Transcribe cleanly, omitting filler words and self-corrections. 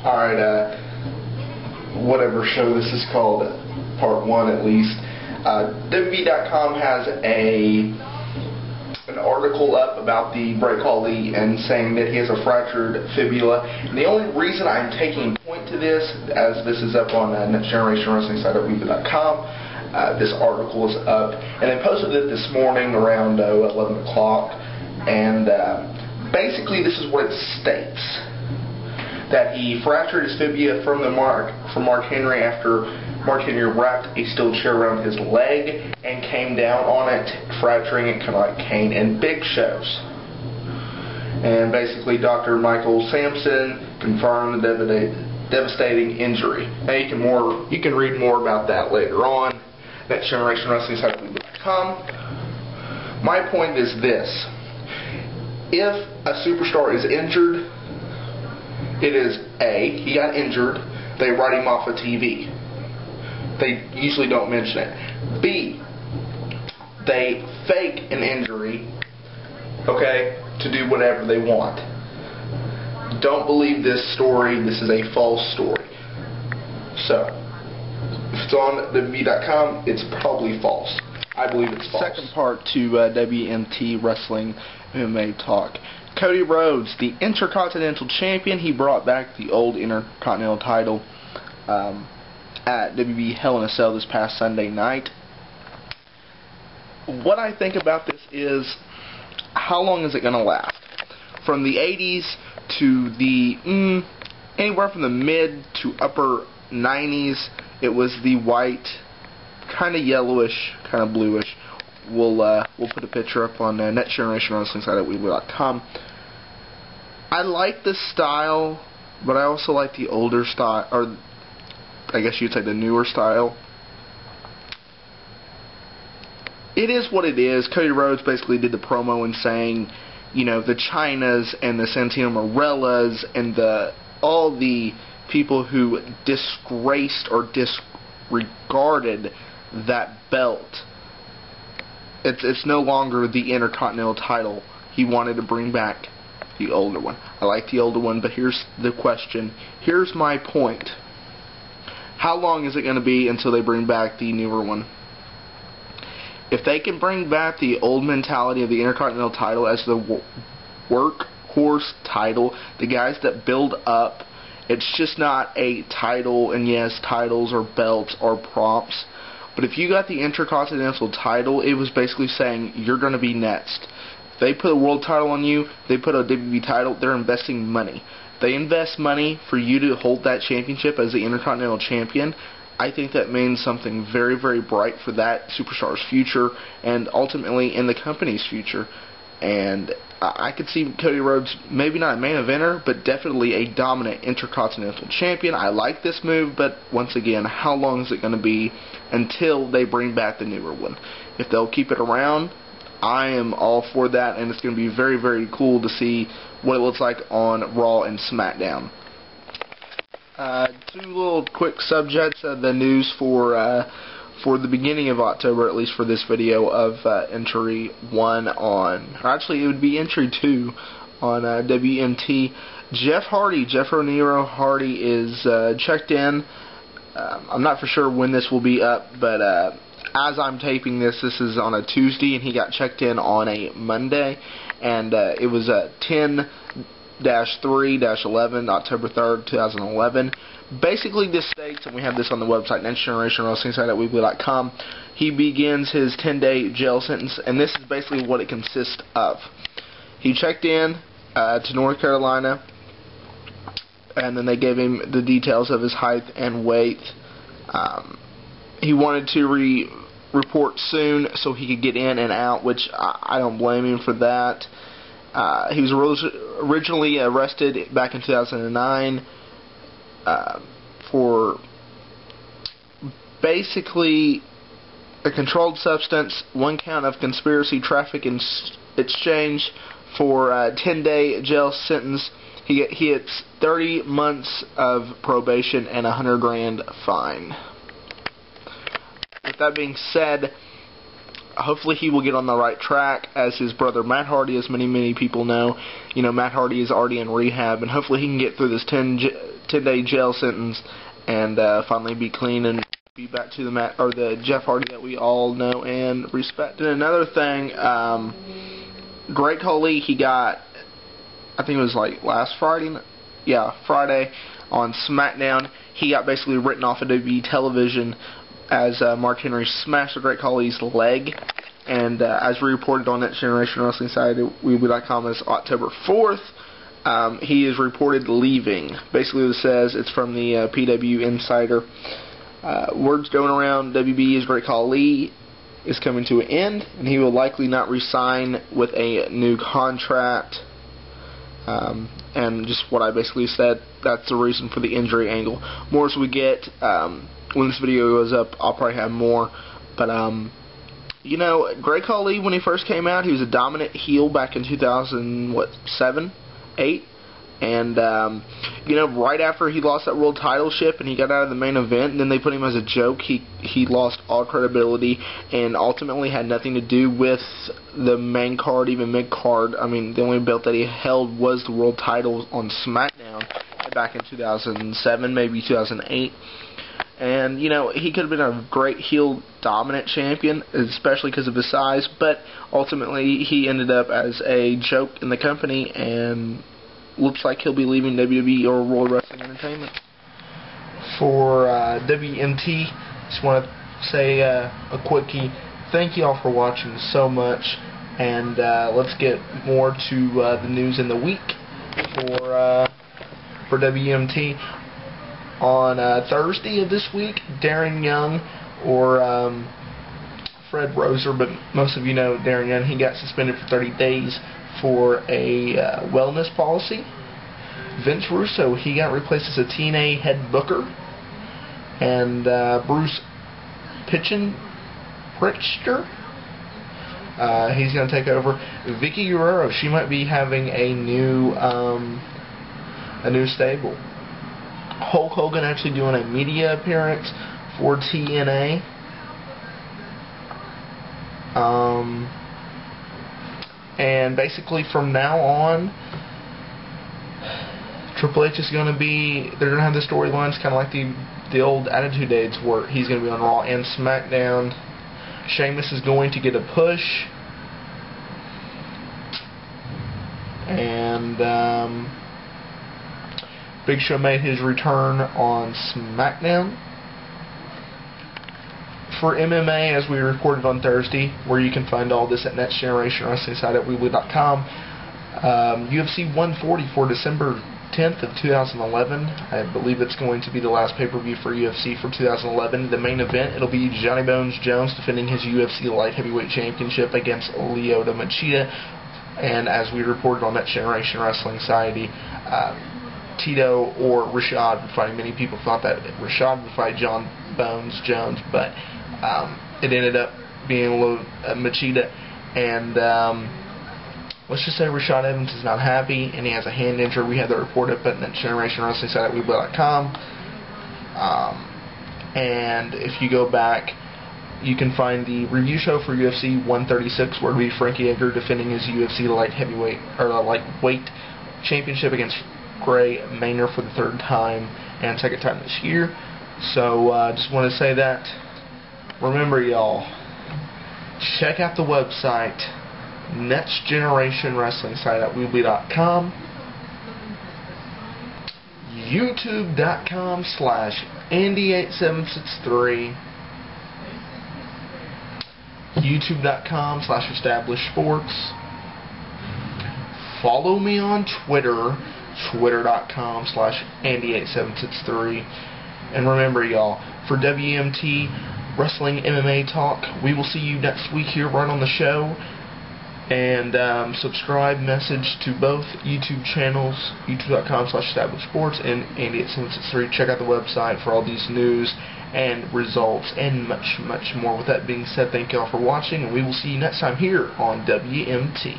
Alright, whatever show this is called, part 1 at least. WWE.com has an article up about the Great Khali and saying that he has a fractured fibula. And the only reason I'm taking point to this, as this is up on Next Generation Wrestling site at Weebly.com, this article is up, and they posted it this morning around 11 o'clock, and basically this is what it states: that he fractured his fibula from Mark Henry after Mark Henry wrapped a steel chair around his leg and came down on it, fracturing it kind of like Kane and Big Show's. And basically Dr. Michael Sampson confirmed the devastating injury. Now you can read more about that later on. Next Generation Wrestling site.com. My point is this: if a superstar is injured, it is A, he got injured, they write him off of TV. They usually don't mention it. B, they fake an injury, okay, to do whatever they want. Don't believe this story. This is a false story. So, if it's on WWE.com, it's probably false. I believe it's false. Second part to WMT Wrestling MMA Talk. Cody Rhodes, the Intercontinental Champion, he brought back the old Intercontinental title at WWE Hell in a Cell this past Sunday night. What I think about this is, how long is it going to last? From the 80s to the anywhere from the mid to upper 90s, it was the white, kind of yellowish, kind of bluish. We'll put a picture up on Next Generation Wrestling site at Weebly.com. I like this style, but I also like the older style, or I guess you'd say the newer style. It is what it is. Cody Rhodes basically did the promo and saying, you know, the Chynas and the Santino Marellas and all the people who disgraced or disregarded that belt, it's no longer the Intercontinental title. He wanted to bring back the older one. I like the older one, but here's the question. Here's my point. How long is it going to be until they bring back the newer one? If they can bring back the old mentality of the Intercontinental title as the workhorse title, the guys that build up, it's just not a title, and yes, titles or belts or props. But if you got the Intercontinental title, it was basically saying you're going to be next. If they put a world title on you, they put a WWE title, they're investing money. They invest money for you to hold that championship as the Intercontinental Champion. I think that means something very, very bright for that superstar's future and ultimately in the company's future. And I could see Cody Rhodes, maybe not a main eventer, but definitely a dominant Intercontinental Champion. I like this move, but once again, how long is it going to be until they bring back the newer one? If they'll keep it around, I am all for that, and it's going to be very, very cool to see what it looks like on Raw and SmackDown. Two little quick subjects of the news for the beginning of October, at least for this video, of entry 1 on, or actually it would be entry 2 on WMT. Jeff Ronero Hardy is checked in. I'm not for sure when this will be up, but as I'm taping this, this is on a Tuesday, and he got checked in on a Monday, and it was 10-3-11, October 3rd, 2011. Basically, this states, and we have this on the website, Next Generation Wrestling site at Weebly.com, he begins his 10-day jail sentence, and this is basically what it consists of. He checked in to North Carolina, and then they gave him the details of his height and weight. He wanted to report soon so he could get in and out, which I don't blame him for that. He was originally arrested back in 2009 for basically a controlled substance, 1 count of conspiracy, traffic, and exchange for a 10-day jail sentence. He gets 30 months of probation and $100,000 fine. With that being said, hopefully he will get on the right track as his brother Matt Hardy, as many people know. You know, Matt Hardy is already in rehab, and hopefully he can get through this 10-day jail sentence and finally be clean and be back to the Jeff Hardy that we all know and respect. And another thing, Great Khali, he got, I think it was like last Friday, Friday on SmackDown, he got basically written off of WWE television as Mark Henry smashed the Great Khali's leg. And as we reported on Next Generation Wrestling site at Weebly.com, as October 4th, he is reported leaving. Basically, it says it's from the PW Insider. Words going around WB is Great Khali is coming to an end, and he will likely not re-sign with a new contract. And just what I basically said, that's the reason for the injury angle. More as we get, when this video goes up, I'll probably have more. But, you know, Great Khali, when he first came out, he was a dominant heel back in 2007, 8. And, you know, right after he lost that world title ship and he got out of the main event, and then they put him as a joke, he lost all credibility and ultimately had nothing to do with the main card, even mid-card. I mean, the only belt that he held was the world title on SmackDown back in 2007, maybe 2008. And, you know, he could have been a great heel dominant champion, especially because of his size, but ultimately he ended up as a joke in the company, and looks like he'll be leaving WWE or World Wrestling Entertainment. For WMT, just want to say a quickie thank you all for watching so much, and let's get more to the news in the week for WMT. On Thursday of this week, Darren Young, or Fred Roser, but most of you know Darren Young, he got suspended for 30 days for a wellness policy. Vince Russo, he got replaced as a TNA head booker. And Bruce Prichster, he's going to take over. Vicky Guerrero, she might be having a new stable. Hulk Hogan actually doing a media appearance for TNA. And basically from now on, Triple H is going to be, they're going to have the storylines kind of like the old Attitude Days where he's going to be on Raw and SmackDown. Sheamus is going to get a push. And Big Show made his return on SmackDown. For MMA, as we reported on Thursday, where you can find all this at Next Generation Wrestling site at Weebly.com, UFC 140 for December 10th of 2011. I believe it's going to be the last pay-per-view for UFC for 2011. The main event, it'll be Johnny Bones Jones defending his UFC Light Heavyweight Championship against Lyoto Machida. And as we reported on Next Generation Wrestling Society, Tito or Rashad would fight. Many people thought that Rashad would fight John Bones Jones, but it ended up being Machida. And let's just say Rashad Evans is not happy, and he has a hand injury. We had the report up at Next Generation Wrestling site at Weebly.com. And if you go back, you can find the review show for UFC 136, where it'll be Frankie Edgar defending his UFC lightweight championship against Gray Maynard for the third time and second time this year. So just want to say that. Remember, y'all, check out the website, Next Generation Wrestling site at Weebly.com, YouTube.com/Andy8763, YouTube.com/Established Follow me on Twitter, Twitter.com/Andy8763. And remember, y'all, for WMT Wrestling MMA Talk, we will see you next week here right on the show. And subscribe, message to both YouTube channels, youtube.com/Established and Andy8763. Check out the website for all these news and results and much, much more. With that being said, thank you all for watching, and we will see you next time here on WMT.